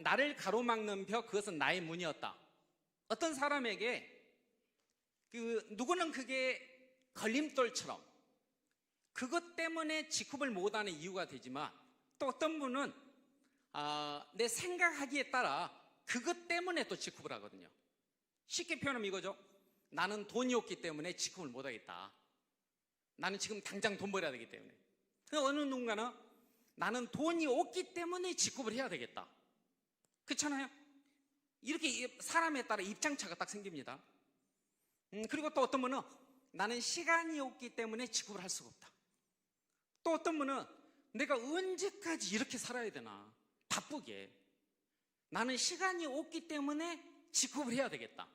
나를 가로막는 벽, 그것은 나의 문이었다. 어떤 사람에게 누구는 그게 걸림돌처럼 그것 때문에 직흡을 못하는 이유가 되지만, 또 어떤 분은 내 생각하기에 따라 그것 때문에 또 직흡을 하거든요. 쉽게 표현하면 이거죠. 나는 돈이 없기 때문에 직흡을 못하겠다. 나는 지금 당장 돈 벌어야 되기 때문에. 어느 누군가는 나는 돈이 없기 때문에 직급을 해야 되겠다. 그렇잖아요? 이렇게 사람에 따라 입장차가 딱 생깁니다. 그리고 또 어떤 분은 나는 시간이 없기 때문에 직급을 할 수가 없다. 또 어떤 분은 내가 언제까지 이렇게 살아야 되나, 바쁘게. 나는 시간이 없기 때문에 직급을 해야 되겠다.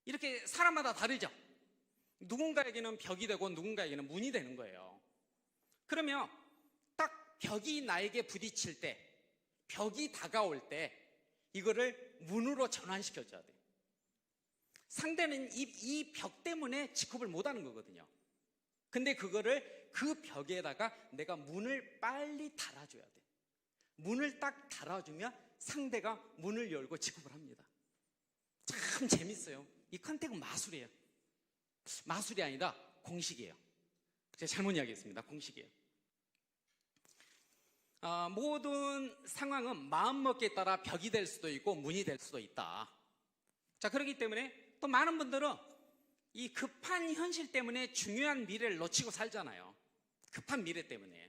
이렇게 사람마다 다르죠. 누군가에게는 벽이 되고 누군가에게는 문이 되는 거예요. 그러면 딱 벽이 나에게 부딪힐 때, 벽이 다가올 때 이거를 문으로 전환시켜줘야 돼요. 상대는 이 벽 때문에 직흡을 못하는 거거든요. 근데 그거를 그 벽에다가 내가 문을 빨리 달아줘야 돼. 문을 딱 달아주면 상대가 문을 열고 직흡을 합니다. 참 재밌어요. 이 컨택은 마술이에요. 마술이 아니라 공식이에요. 제가 잘못 이야기했습니다. 공식이에요. 모든 상황은 마음먹기에 따라 벽이 될 수도 있고 문이 될 수도 있다. 자, 그렇기 때문에 또 많은 분들은 이 급한 현실 때문에 중요한 미래를 놓치고 살잖아요. 급한 미래 때문에.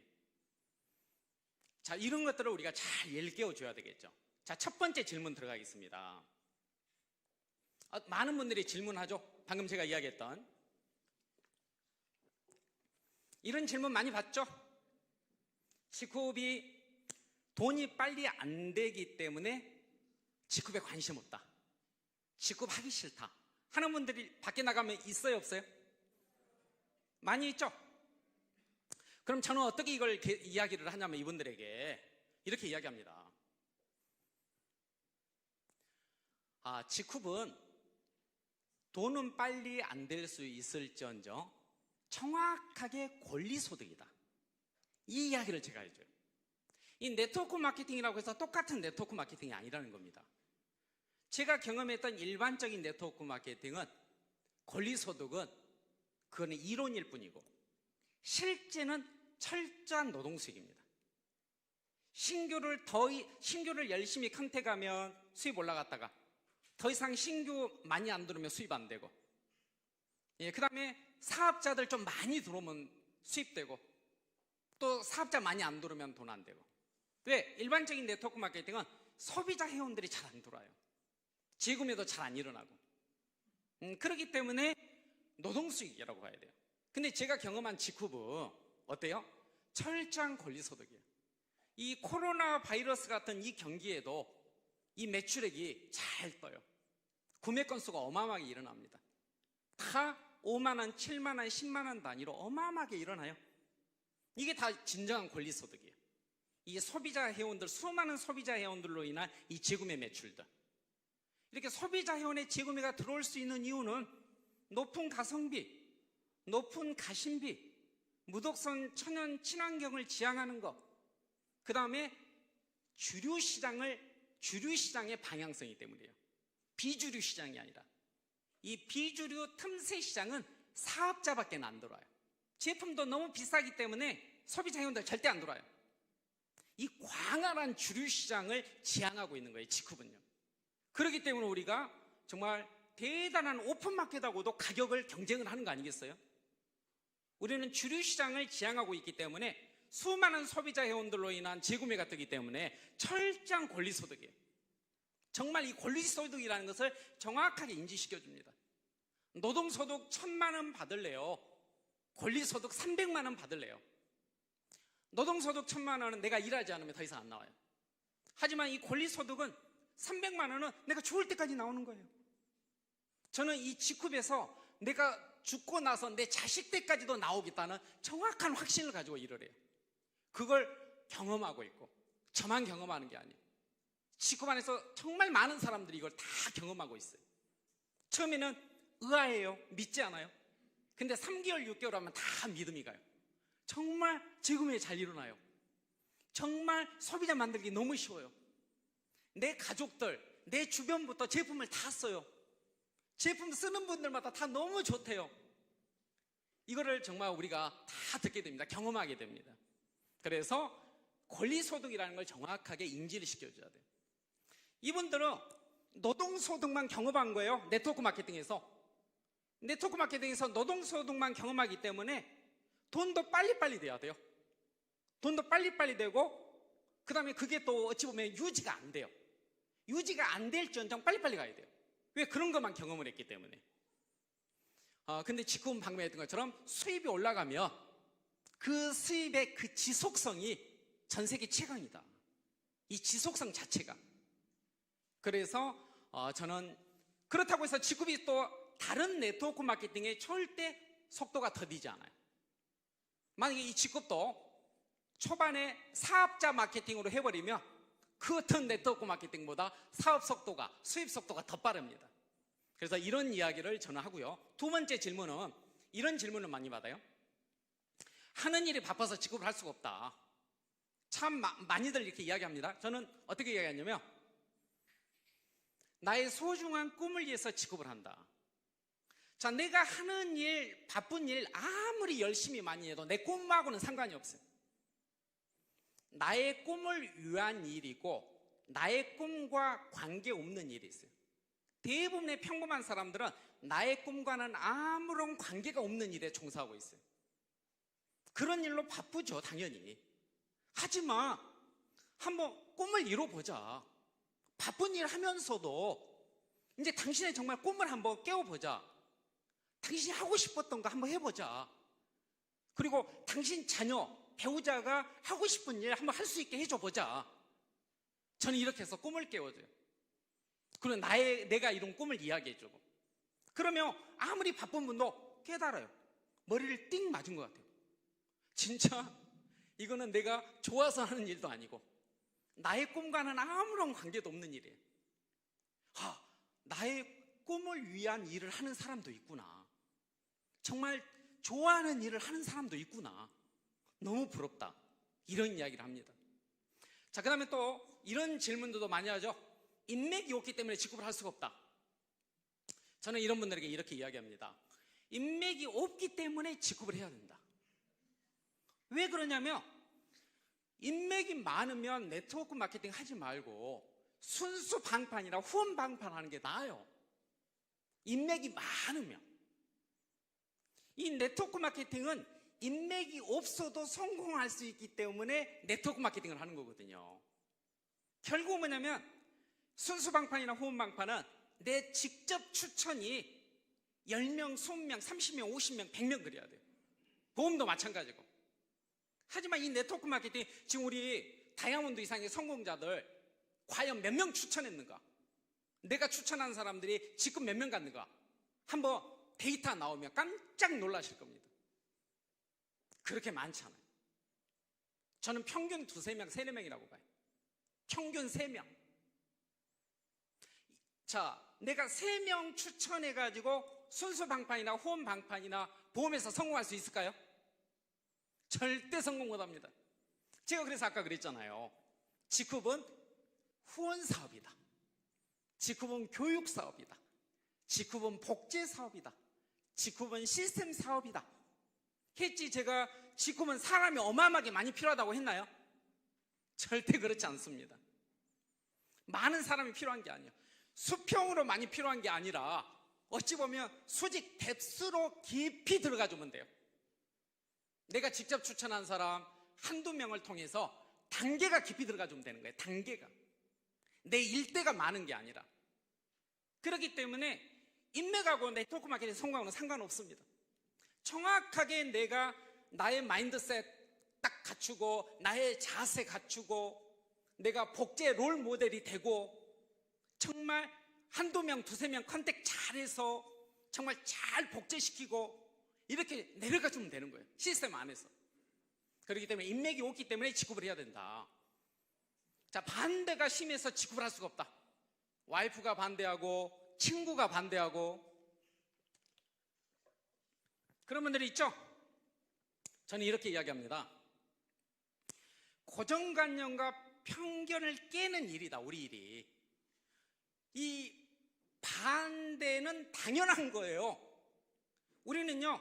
자, 이런 것들을 우리가 잘 일깨워줘야 되겠죠. 자, 첫 번째 질문 들어가겠습니다. 많은 분들이 질문하죠. 방금 제가 이야기했던 이런 질문 많이 받죠. 직업이 돈이 빨리 안 되기 때문에 직업에 관심 없다, 직업 하기 싫다 하는 분들이 밖에 나가면 있어요, 없어요? 많이 있죠. 그럼 저는 어떻게 이걸 이야기를 하냐면 이분들에게 이렇게 이야기합니다. 직업은 돈은 빨리 안 될 수 있을지언정 정확하게 권리소득이다. 이 이야기를 제가 해줘요. 이 네트워크 마케팅이라고 해서 똑같은 네트워크 마케팅이 아니라는 겁니다. 제가 경험했던 일반적인 네트워크 마케팅은 권리소득은 그거는 이론일 뿐이고 실제는 철저한 노동수익입니다. 신규를 열심히 컨택하면 수입 올라갔다가 더 이상 신규 많이 안 들어오면 수입 안 되고, 그 다음에 사업자들 좀 많이 들어오면 수입되고, 또 사업자 많이 안 들어오면 돈 안 되고. 왜? 일반적인 네트워크 마케팅은 소비자 회원들이 잘 안 들어와요. 재구매도 잘 안 일어나고. 그렇기 때문에 노동수익이라고 봐야 돼요. 근데 제가 경험한 직후은 어때요? 철저한 권리소득이에요. 이 코로나 바이러스 같은 이 경기에도 이 매출액이 잘 떠요. 구매 건수가 어마어마하게 일어납니다. 다 5만원, 7만원, 10만원 단위로 어마어마하게 일어나요. 이게 다 진정한 권리소득이에요. 이 소비자 회원들, 수많은 소비자 회원들로 인한 이 재구매 매출들. 이렇게 소비자 회원의 재구매가 들어올 수 있는 이유는 높은 가성비, 높은 가심비, 무독성 천연 친환경을 지향하는 것, 그 다음에 주류시장의 방향성이기 때문이에요. 비주류 시장이 아니라. 이 비주류 틈새 시장은 사업자밖에 안 들어와요. 제품도 너무 비싸기 때문에 소비자 회원들 절대 안 들어와요. 이 광활한 주류 시장을 지향하고 있는 거예요, 직후은요. 그렇기 때문에 우리가 정말 대단한 오픈마켓하고도 가격을 경쟁을 하는 거 아니겠어요? 우리는 주류 시장을 지향하고 있기 때문에 수많은 소비자 회원들로 인한 재구매가 뜨기 때문에 철저한 권리소득이에요. 정말 이 권리소득이라는 것을 정확하게 인지시켜줍니다. 노동소득 1,000만 원 받을래요? 권리소득 300만 원 받을래요? 노동소득 1,000만 원은 내가 일하지 않으면 더 이상 안 나와요. 하지만 이 권리소득은 300만 원은 내가 죽을 때까지 나오는 거예요. 저는 이 직급에서 내가 죽고 나서 내 자식 때까지도 나오겠다는 정확한 확신을 가지고 일을 해요. 그걸 경험하고 있고, 저만 경험하는 게 아니에요. 직급 안에서 정말 많은 사람들이 이걸 다 경험하고 있어요. 처음에는 의아해요. 믿지 않아요. 근데 3개월, 6개월 하면 다 믿음이 가요. 정말 재구매 잘 일어나요. 정말 소비자 만들기 너무 쉬워요. 내 가족들, 내 주변부터 제품을 다 써요. 제품 쓰는 분들마다 다 너무 좋대요. 이거를 정말 우리가 다 듣게 됩니다. 경험하게 됩니다. 그래서 권리소득이라는 걸 정확하게 인지를 시켜줘야 돼요. 이분들은 노동소득만 경험한 거예요. 네트워크 마케팅에서. 네트워크 마케팅에서 노동소득만 경험하기 때문에 돈도 빨리빨리 돼야 돼요. 돈도 빨리빨리 되고, 그 다음에 그게 또 어찌 보면 유지가 안 돼요. 유지가 안 될지언정 빨리빨리 가야 돼요. 왜? 그런 것만 경험을 했기 때문에. 근데 지금 방금했던 것처럼 수입이 올라가면 그 수입의 그 지속성이 전 세계 최강이다. 이 지속성 자체가. 그래서 저는 그렇다고 해서 직급이 또 다른 네트워크 마케팅에 절대 속도가 더디지 않아요. 만약에 이 직급도 초반에 사업자 마케팅으로 해버리면 그 어떤 네트워크 마케팅보다 사업 속도가, 수입 속도가 더 빠릅니다. 그래서 이런 이야기를 저는 하고요. 두 번째 질문은 이런 질문을 많이 받아요. 하는 일이 바빠서 직급을 할 수가 없다. 참 많이들 이렇게 이야기합니다. 저는 어떻게 이야기하냐면, 나의 소중한 꿈을 위해서 직급을 한다. 자, 내가 하는 일, 바쁜 일 아무리 열심히 많이 해도 내 꿈하고는 상관이 없어요. 나의 꿈을 위한 일이고 나의 꿈과 관계없는 일이 있어요. 대부분의 평범한 사람들은 나의 꿈과는 아무런 관계가 없는 일에 종사하고 있어요. 그런 일로 바쁘죠, 당연히. 하지만 한번 꿈을 이뤄보자. 바쁜 일 하면서도 이제 당신의 정말 꿈을 한번 깨워보자. 당신이 하고 싶었던 거 한번 해보자. 그리고 당신 자녀, 배우자가 하고 싶은 일 한번 할 수 있게 해줘보자. 저는 이렇게 해서 꿈을 깨워줘요. 그리고 내가 이룬 꿈을 이야기해주고. 그러면 아무리 바쁜 분도 깨달아요. 머리를 띵 맞은 것 같아요. 진짜 이거는 내가 좋아서 하는 일도 아니고 나의 꿈과는 아무런 관계도 없는 일이에요. 나의 꿈을 위한 일을 하는 사람도 있구나. 정말 좋아하는 일을 하는 사람도 있구나. 너무 부럽다. 이런 이야기를 합니다. 자, 그 다음에 또 이런 질문들도 많이 하죠. 인맥이 없기 때문에 직급을 할 수가 없다. 저는 이런 분들에게 이렇게 이야기합니다. 인맥이 없기 때문에 직급을 해야 된다. 왜 그러냐면, 인맥이 많으면 네트워크 마케팅 하지 말고 순수 방판이나 후원 방판 하는 게 나아요. 인맥이 많으면. 이 네트워크 마케팅은 인맥이 없어도 성공할 수 있기 때문에 네트워크 마케팅을 하는 거거든요. 결국 뭐냐면, 순수 방판이나 후원 방판은 내 직접 추천이 10명, 20명, 30명, 50명, 100명 그래야 돼요. 보험도 마찬가지고. 하지만 이 네트워크 마케팅, 지금 우리 다이아몬드 이상의 성공자들 과연 몇 명 추천했는가? 내가 추천한 사람들이 지금 몇 명 갔는가? 한번 데이터 나오면 깜짝 놀라실 겁니다. 그렇게 많지 않아요. 저는 평균 2-3명, 3-4명이라고 봐요. 평균 3명. 자, 내가 3명 추천해가지고 순수 방판이나 후원 방판이나 보험에서 성공할 수 있을까요? 절대 성공 못합니다. 제가 그래서 아까 그랬잖아요. 직급은 후원 사업이다. 직급은 교육 사업이다. 직급은 복제 사업이다. 직급은 시스템 사업이다. 했지 제가 직급은 사람이 어마어마하게 많이 필요하다고 했나요? 절대 그렇지 않습니다. 많은 사람이 필요한 게 아니에요. 수평으로 많이 필요한 게 아니라 어찌 보면 수직 뎁스로 깊이 들어가 주면 돼요. 내가 직접 추천한 사람 한두 명을 통해서 단계가 깊이 들어가 주면 되는 거예요. 단계가. 내 일대가 많은 게 아니라. 그렇기 때문에 인맥하고 네트워크 마케팅 성공하고는 상관없습니다. 정확하게 내가 나의 마인드셋 딱 갖추고 나의 자세 갖추고 내가 복제 롤 모델이 되고 정말 한두 명, 2-3명 컨택 잘해서 정말 잘 복제시키고 이렇게 내려가 주면 되는 거예요. 시스템 안에서. 그렇기 때문에 인맥이 없기 때문에 직급을 해야 된다. 자, 반대가 심해서 직급을 할 수가 없다. 와이프가 반대하고 친구가 반대하고 그런 분들이 있죠? 저는 이렇게 이야기합니다. 고정관념과 편견을 깨는 일이다, 우리 일이. 이 반대는 당연한 거예요. 우리는요,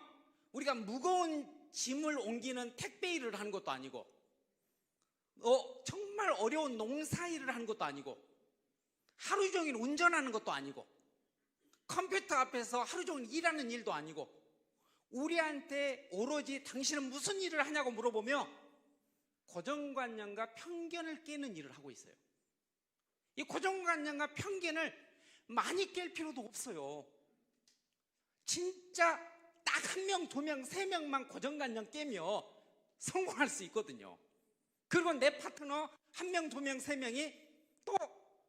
우리가 무거운 짐을 옮기는 택배 일을 하는 것도 아니고, 정말 어려운 농사 일을 하는 것도 아니고, 하루 종일 운전하는 것도 아니고, 컴퓨터 앞에서 하루 종일 일하는 일도 아니고, 우리한테 오로지 당신은 무슨 일을 하냐고 물어보며 고정관념과 편견을 깨는 일을 하고 있어요. 이 고정관념과 편견을 많이 깰 필요도 없어요. 진짜 딱 1명, 2명, 3명만 고정관념 깨며 성공할 수 있거든요. 그리고 내 파트너 1명, 2명, 3명이 또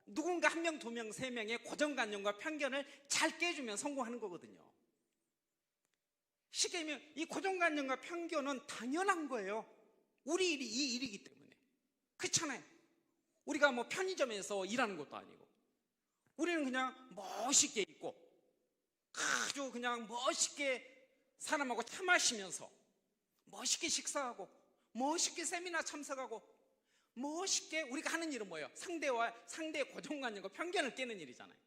누군가 1명, 2명, 3명의 고정관념과 편견을 잘 깨주면 성공하는 거거든요. 쉽게 얘기하면 이 고정관념과 편견은 당연한 거예요. 우리 일이 이 일이기 때문에. 그렇잖아요. 우리가 뭐 편의점에서 일하는 것도 아니고, 우리는 그냥 멋있게 입고 아주 그냥 멋있게 사람하고 차 마시면서 멋있게 식사하고 멋있게 세미나 참석하고 멋있게 우리가 하는 일은 뭐예요? 상대의 고정관념과 편견을 깨는 일이잖아요.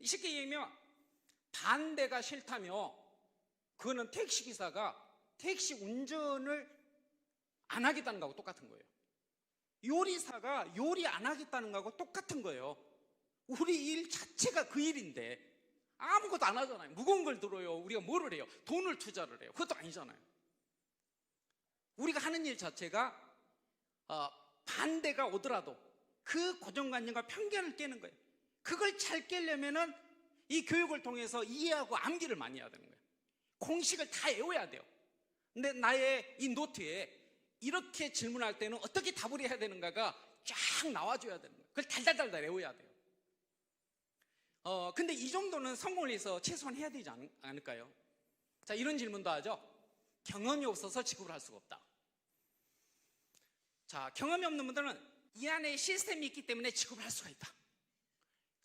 쉽게 얘기하면 반대가 싫다며 그거는 택시기사가 택시 운전을 안 하겠다는 거하고 똑같은 거예요. 요리사가 요리 안 하겠다는 거하고 똑같은 거예요. 우리 일 자체가 그 일인데 아무것도 안 하잖아요. 무거운 걸 들어요. 우리가 뭐를 해요? 돈을 투자를 해요. 그것도 아니잖아요. 우리가 하는 일 자체가 반대가 오더라도 그 고정관념과 편견을 깨는 거예요. 그걸 잘 깨려면은 이 교육을 통해서 이해하고 암기를 많이 해야 되는 거예요. 공식을 다 외워야 돼요. 근데 나의 이 노트에 이렇게 질문할 때는 어떻게 답을 해야 되는가가 쫙 나와줘야 되는 거예요. 그걸 달달달달 외워야 돼요. 근데 이 정도는 성공을 위해서 최소한 해야 되지 않을까요? 자, 이런 질문도 하죠. 경험이 없어서 직업을 할 수가 없다. 자, 경험이 없는 분들은 이 안에 시스템이 있기 때문에 직업을 할 수가 있다.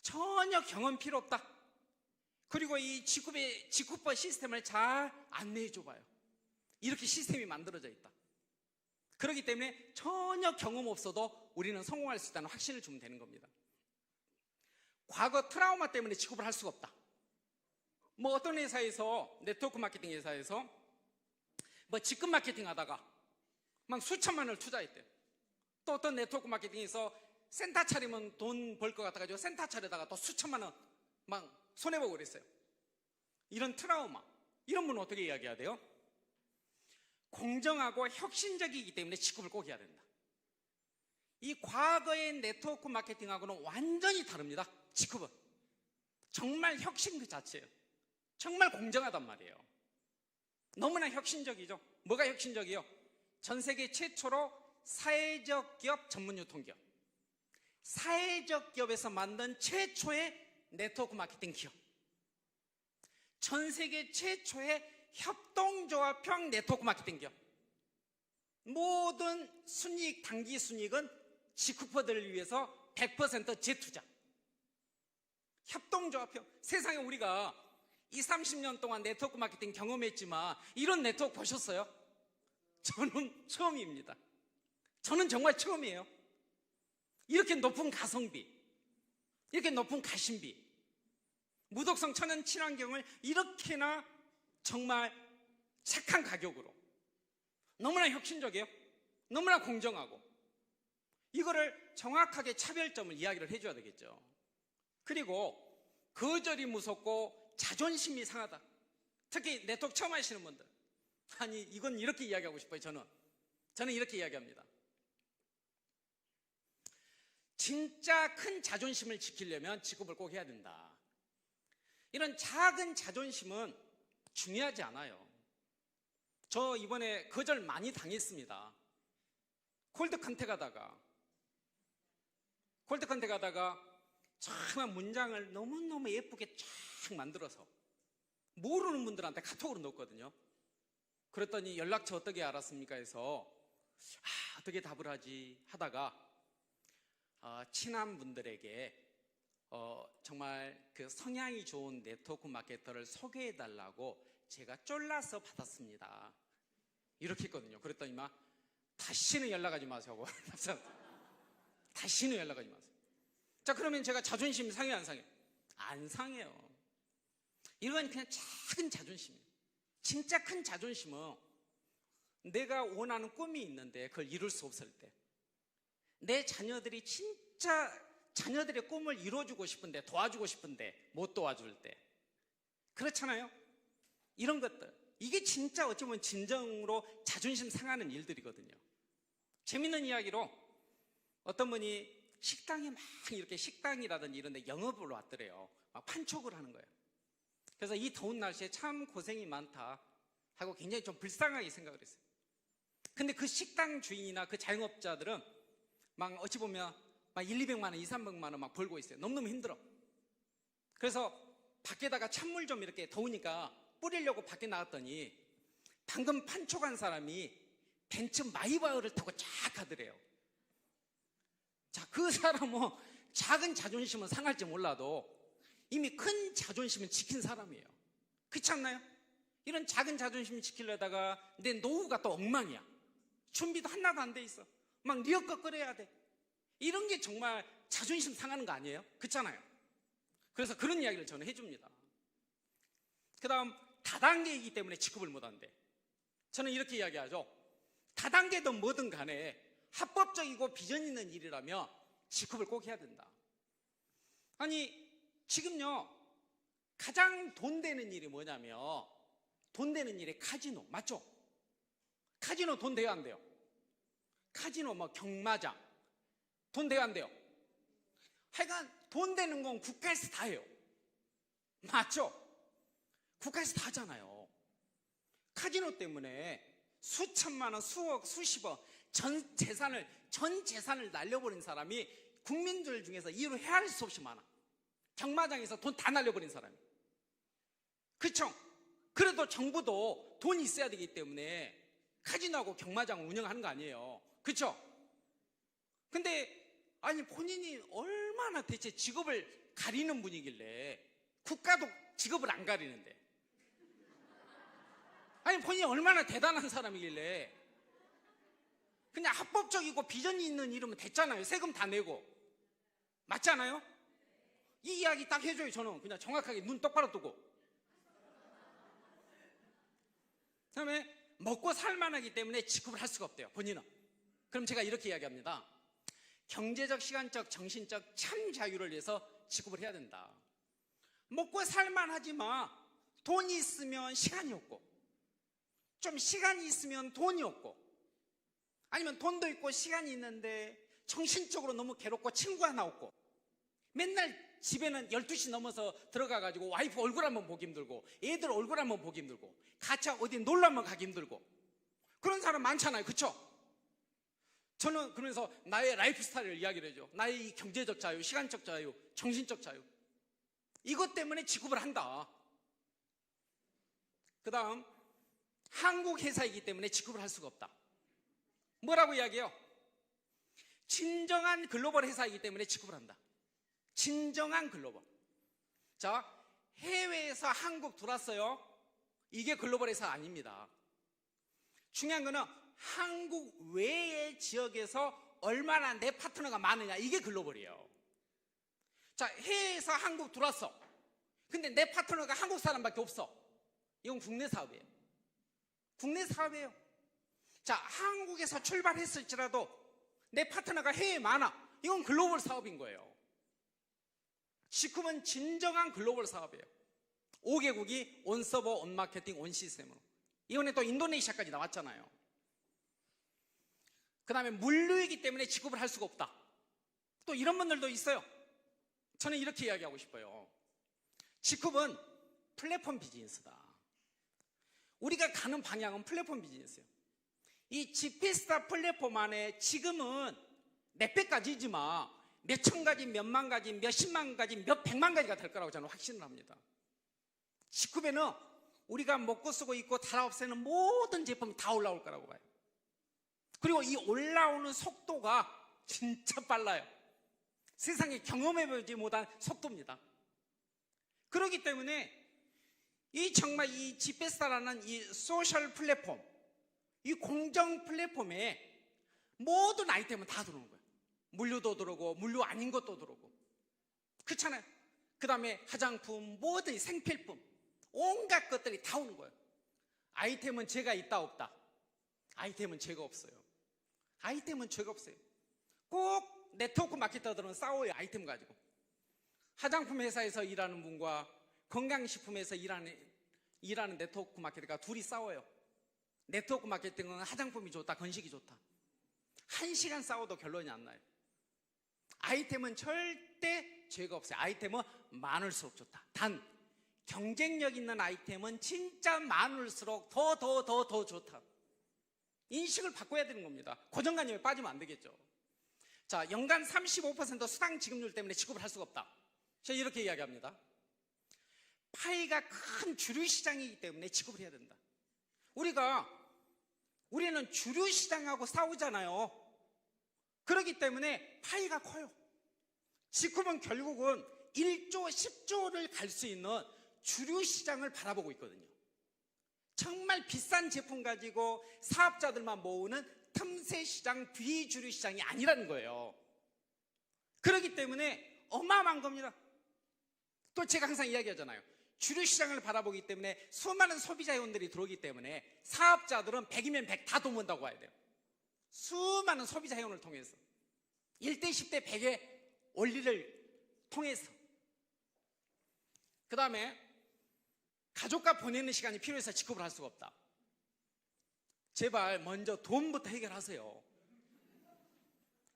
전혀 경험 필요 없다. 그리고 이 직업법 시스템을 잘 안내해 줘봐요. 이렇게 시스템이 만들어져 있다. 그렇기 때문에 전혀 경험 없어도 우리는 성공할 수 있다는 확신을 주면 되는 겁니다. 과거 트라우마 때문에 직업을 할 수가 없다. 뭐 어떤 회사에서, 네트워크 마케팅 회사에서 뭐 직급 마케팅 하다가 막 수천만 원을 투자했대요. 또 어떤 네트워크 마케팅에서 센터 차리면 돈 벌 것 같아가지고 센터 차리다가 또 수천만 원 막 손해보고 그랬어요. 이런 트라우마, 이런 분은 어떻게 이야기해야 돼요? 공정하고 혁신적이기 때문에 직업을 꼭 해야 된다. 이 과거의 네트워크 마케팅하고는 완전히 다릅니다. 직업은 정말 혁신 그 자체예요. 정말 공정하단 말이에요. 너무나 혁신적이죠. 뭐가 혁신적이요? 전 세계 최초로 사회적 기업 전문 유통기업, 사회적 기업에서 만든 최초의 네트워크 마케팅 기업, 전 세계 최초의 협동조합형 네트워크 마케팅 기업. 모든 순이익, 단기 순이익은 지쿠퍼들을 위해서 100% 재투자. 협동조합형. 세상에 우리가 20, 30년 동안 네트워크 마케팅 경험했지만 이런 네트워크 보셨어요? 저는 처음입니다. 저는 정말 처음이에요. 이렇게 높은 가성비, 이렇게 높은 가심비, 무독성 천연 친환경을 이렇게나 정말 착한 가격으로, 너무나 혁신적이에요. 너무나 공정하고, 이거를 정확하게 차별점을 이야기를 해줘야 되겠죠. 그리고 거절이 무섭고 자존심이 상하다. 특히 네트워크 처음 하시는 분들, 아니 이건 이렇게 이야기하고 싶어요. 저는 이렇게 이야기합니다. 진짜 큰 자존심을 지키려면 직업을 꼭 해야 된다. 이런 작은 자존심은 중요하지 않아요. 저 이번에 거절 많이 당했습니다. 콜드 컨택 하다가 정말 문장을 너무너무 예쁘게 쫙 만들어서 모르는 분들한테 카톡으로 넣었거든요. 그랬더니 연락처 어떻게 알았습니까 해서 어떻게 답을 하지 하다가 친한 분들에게 정말 그 성향이 좋은 네트워크 마케터를 소개해달라고 제가 쫄라서 받았습니다. 이렇게 했거든요. 그랬더니 막 다시는 연락하지 마세요. 다시는 연락하지 마세요. 자, 그러면 제가 자존심 상해요, 안 상해요? 안 상해요. 이건 그냥 작은 자존심이에요. 진짜 큰 자존심은 내가 원하는 꿈이 있는데 그걸 이룰 수 없을 때, 내 자녀들이 진짜 자녀들의 꿈을 이뤄주고 싶은데, 도와주고 싶은데 못 도와줄 때, 그렇잖아요. 이런 것들, 이게 진짜 어찌 보면 진정으로 자존심 상하는 일들이거든요. 재밌는 이야기로 어떤 분이 식당에 막 이렇게 식당이라든지 이런 데 영업을 왔더래요. 막 판촉을 하는 거예요. 그래서 이 더운 날씨에 참 고생이 많다 하고 굉장히 좀 불쌍하게 생각을 했어요. 근데 그 식당 주인이나 그 자영업자들은 막 어찌 보면 막 1, 200만 원, 2, 300만 원 막 벌고 있어요. 너무너무 힘들어. 그래서 밖에다가 찬물 좀 이렇게 더우니까 뿌리려고 밖에 나갔더니 방금 판촉한 사람이 벤츠 마이바흐를 타고 쫙 가더래요. 자, 그 사람은 작은 자존심은 상할지 몰라도 이미 큰 자존심은 지킨 사람이에요. 그렇지 않나요? 이런 작은 자존심 지키려다가 내 노후가 또 엉망이야. 준비도 하나도 안 돼 있어. 막 리어커 끓여야 돼. 이런 게 정말 자존심 상하는 거 아니에요? 그렇잖아요. 그래서 그런 이야기를 저는 해줍니다. 그 다음, 다단계이기 때문에 직급을 못한대. 저는 이렇게 이야기하죠. 다단계든 뭐든 간에 합법적이고 비전 있는 일이라면 직급을 꼭 해야 된다. 아니, 지금요, 가장 돈 되는 일이 뭐냐면, 돈 되는 일이 카지노, 맞죠? 카지노 돈 돼야 안 돼요? 카지노, 뭐 경마장 돈 돼야 안 돼요? 하여간 돈 되는 건 국가에서 다 해요. 맞죠? 국가에서 다 하잖아요. 카지노 때문에 수천만 원, 수억, 수십억 전 재산을 날려버린 사람이 국민들 중에서 이유로 헤아릴 수 없이 많아. 경마장에서 돈 다 날려버린 사람이. 그쵸? 그래도 정부도 돈이 있어야 되기 때문에 카지노하고 경마장 운영하는 거 아니에요. 그쵸? 근데 아니, 본인이 얼마나 대체 직업을 가리는 분이길래, 국가도 직업을 안 가리는데, 아니 본인이 얼마나 대단한 사람이길래 그냥 합법적이고 비전이 있는 일이면 됐잖아요. 세금 다 내고. 맞지 않아요? 이 이야기 딱 해줘요. 저는 그냥 정확하게 눈 똑바로 뜨고. 그 다음에 먹고 살만하기 때문에 직급을 할 수가 없대요, 본인은. 그럼 제가 이렇게 이야기합니다. 경제적, 시간적, 정신적 참 자유를 위해서 직급을 해야 된다. 먹고 살만하지만 돈이 있으면 시간이 없고, 좀 시간이 있으면 돈이 없고, 아니면 돈도 있고 시간이 있는데 정신적으로 너무 괴롭고 친구 하나 없고, 맨날 집에는 12시 넘어서 들어가가지고 와이프 얼굴 한번 보기 힘들고, 애들 얼굴 한번 보기 힘들고, 같이 어디 놀러 한번 가기 힘들고, 그런 사람 많잖아요. 그쵸? 저는 그러면서 나의 라이프 스타일을 이야기를 해줘. 나의 이 경제적 자유, 시간적 자유, 정신적 자유, 이것 때문에 직업을 한다. 그 다음, 한국 회사이기 때문에 직업을 할 수가 없다. 뭐라고 이야기해요? 진정한 글로벌 회사이기 때문에 직업을 한다. 진정한 글로벌. 자, 해외에서 한국 들어왔어요. 이게 글로벌 회사 아닙니다. 중요한 거는 한국 외의 지역에서 얼마나 내 파트너가 많으냐, 이게 글로벌이에요. 자, 해외에서 한국 들어왔어. 근데 내 파트너가 한국 사람밖에 없어. 이건 국내 사업이에요. 국내 사업이에요. 자, 한국에서 출발했을지라도 내 파트너가 해외에 많아. 이건 글로벌 사업인 거예요. 직급은 진정한 글로벌 사업이에요. 5개국이 온 서버, 온 마케팅, 온 시스템으로. 이번에 또 인도네시아까지 나왔잖아요. 그 다음에 물류이기 때문에 직급을 할 수가 없다. 또 이런 분들도 있어요. 저는 이렇게 이야기하고 싶어요. 직급은 플랫폼 비즈니스다. 우리가 가는 방향은 플랫폼 비즈니스예요. 이 지피스타 플랫폼 안에 지금은 몇백 가지지만 몇천 가지, 몇만 가지, 몇십만 가지, 몇백만 가지가 될 거라고 저는 확신을 합니다. 직급에는 우리가 먹고 쓰고 입고 달아 없애는 모든 제품이 다 올라올 거라고 봐요. 그리고 이 올라오는 속도가 진짜 빨라요. 세상에 경험해보지 못한 속도입니다. 그렇기 때문에 이 정말 이 지페스타라는 이 소셜 플랫폼, 이 공정 플랫폼에 모든 아이템은 다 들어오는 거예요. 물류도 들어오고 물류 아닌 것도 들어오고 그렇잖아요. 그 다음에 화장품, 뭐든 생필품, 온갖 것들이 다 오는 거예요. 아이템은 죄가 있다 없다? 아이템은 죄가 없어요. 아이템은 죄가 없어요. 꼭 네트워크 마케터들은 싸워요. 아이템 가지고. 화장품 회사에서 일하는 분과 건강식품에서 일하는 네트워크 마케터가 둘이 싸워요. 네트워크 마케팅은 화장품이 좋다, 건식이 좋다. 1시간 싸워도 결론이 안 나요. 아이템은 절대 죄가 없어요. 아이템은 많을수록 좋다. 단 경쟁력 있는 아이템은 진짜 많을수록 더 좋다. 인식을 바꿔야 되는 겁니다. 고정관념에 빠지면 안 되겠죠. 자, 연간 35% 수당 지급률 때문에 지급을 할 수가 없다. 제가 이렇게 이야기합니다. 파이가 큰 주류 시장이기 때문에 지급을 해야 된다. 우리는 주류 시장하고 싸우잖아요. 그렇기 때문에 파이가 커요. 지급은 결국은 1조, 10조를 갈 수 있는 주류 시장을 바라보고 있거든요. 정말 비싼 제품 가지고 사업자들만 모으는 틈새 시장, 비주류 시장이 아니라는 거예요. 그렇기 때문에 어마어마한 겁니다. 또 제가 항상 이야기하잖아요. 주류 시장을 바라보기 때문에 수많은 소비자 회원들이 들어오기 때문에 사업자들은 100이면 100 다 돈 번다고 봐야 돼요. 수많은 소비자 회원을 통해서 1대 10대 100의 원리를 통해서. 그 다음에 가족과 보내는 시간이 필요해서 지급을 할 수가 없다. 제발 먼저 돈부터 해결하세요.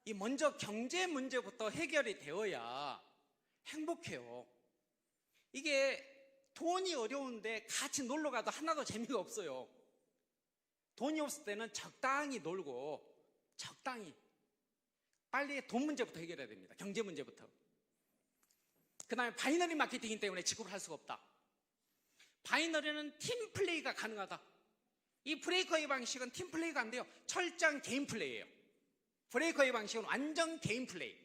이 먼저 경제 문제부터 해결이 되어야 행복해요. 이게 돈이 어려운데 같이 놀러 가도 하나도 재미가 없어요. 돈이 없을 때는 적당히 놀고 적당히 빨리 돈 문제부터 해결해야 됩니다. 경제 문제부터. 그 다음에 바이너리 마케팅이기 때문에 지급을 할 수가 없다. 바이너리는 팀 플레이가 가능하다. 이 브레이커의 방식은 팀 플레이가 안 돼요. 철저한 개인 플레이예요. 브레이커의 방식은 완전 개인 플레이.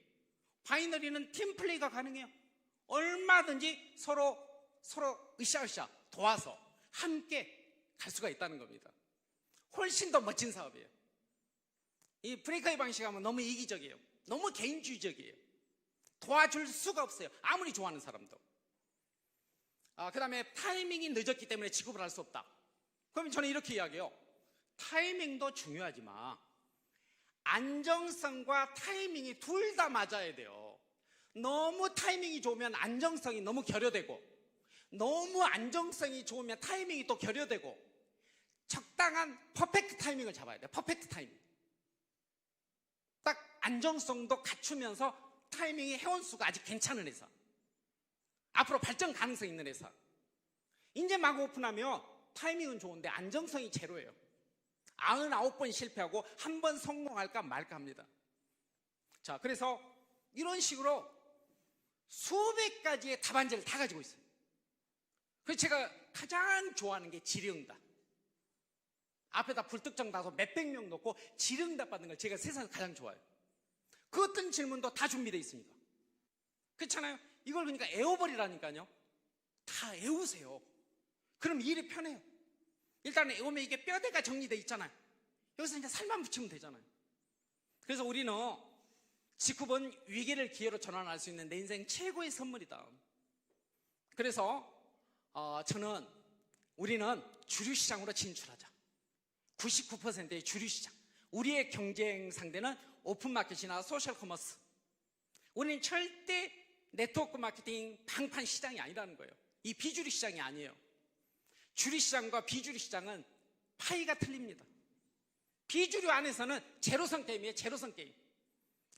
바이너리는 팀 플레이가 가능해요. 얼마든지 서로 으쌰으쌰 도와서 함께 갈 수가 있다는 겁니다. 훨씬 더 멋진 사업이에요. 이 브레이커의 방식하면 너무 이기적이에요. 너무 개인주의적이에요. 도와줄 수가 없어요. 아무리 좋아하는 사람도. 그 다음에 타이밍이 늦었기 때문에 지급을 할 수 없다. 그럼 저는 이렇게 이야기해요. 타이밍도 중요하지만 안정성과 타이밍이 둘 다 맞아야 돼요. 너무 타이밍이 좋으면 안정성이 너무 결여되고, 너무 안정성이 좋으면 타이밍이 또 결여되고, 적당한 퍼펙트 타이밍을 잡아야 돼요. 퍼펙트 타이밍. 딱 안정성도 갖추면서 타이밍이 회원수가 아직 괜찮은 회사, 앞으로 발전 가능성 있는 회사. 이제 막 오픈하면 타이밍은 좋은데 안정성이 제로예요. 99번 실패하고 한 번 성공할까 말까 합니다. 자, 그래서 이런 식으로 수백 가지의 답안지를 다 가지고 있어요. 그래서 제가 가장 좋아하는 게 질의응답. 앞에다 불특정 다수 몇백 명 놓고 질의응답 받는 걸 제가 세상에서 가장 좋아해요. 그 어떤 질문도 다 준비되어 있으니까. 그렇잖아요. 이걸 그러니까 애워버리라니까요. 다 애우세요. 그럼 일이 편해요. 일단 애우면 이게 뼈대가 정리되어 있잖아요. 여기서 이제 살만 붙이면 되잖아요. 그래서 우리는 지급은 위기를 기회로 전환할 수 있는 내 인생 최고의 선물이다. 그래서 우리는 주류시장으로 진출하자. 99%의 주류시장. 우리의 경쟁 상대는 오픈마켓이나 소셜커머스. 우리는 절대 네트워크 마케팅 방판 시장이 아니라는 거예요. 이 비주류 시장이 아니에요. 주류 시장과 비주류 시장은 파이가 틀립니다. 비주류 안에서는 제로성 게임이에요. 제로성 게임.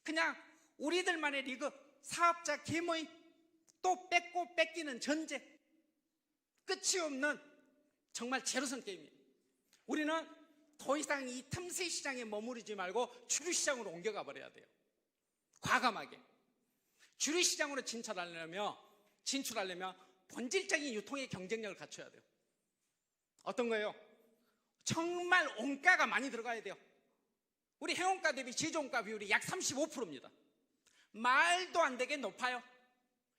그냥 우리들만의 리그, 사업자 개모임, 또 뺏고 뺏기는 전제, 끝이 없는 정말 제로성 게임이에요. 우리는 더 이상 이 틈새 시장에 머무르지 말고 주류 시장으로 옮겨가 버려야 돼요. 과감하게. 주류 시장으로 진출하려면 본질적인 유통의 경쟁력을 갖춰야 돼요. 어떤 거예요? 정말 원가가 많이 들어가야 돼요. 우리 회원가 대비 제조원가 비율이 약 35%입니다. 말도 안 되게 높아요.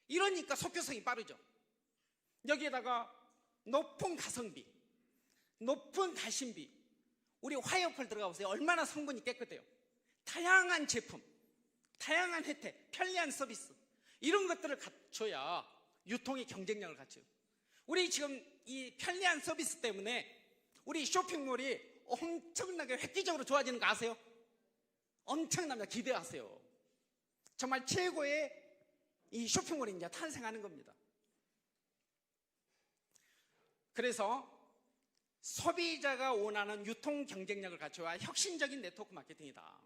이러니까 속효성이 빠르죠. 여기에다가 높은 가성비, 높은 가심비. 우리 화이어풀 들어가 보세요. 얼마나 성분이 깨끗해요. 다양한 제품, 다양한 혜택, 편리한 서비스, 이런 것들을 갖춰야 유통의 경쟁력을 갖춰요. 우리 지금 이 편리한 서비스 때문에 우리 쇼핑몰이 엄청나게 획기적으로 좋아지는 거 아세요? 엄청납니다. 기대하세요. 정말 최고의 이 쇼핑몰이 이제 탄생하는 겁니다. 그래서 소비자가 원하는 유통 경쟁력을 갖춰야 혁신적인 네트워크 마케팅이다.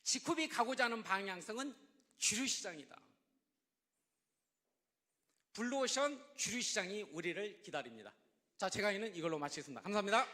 지쿱이 가고자 하는 방향성은 주류시장이다. 블루오션 주류시장이 우리를 기다립니다. 자, 제가 이는 이걸로 마치겠습니다. 감사합니다.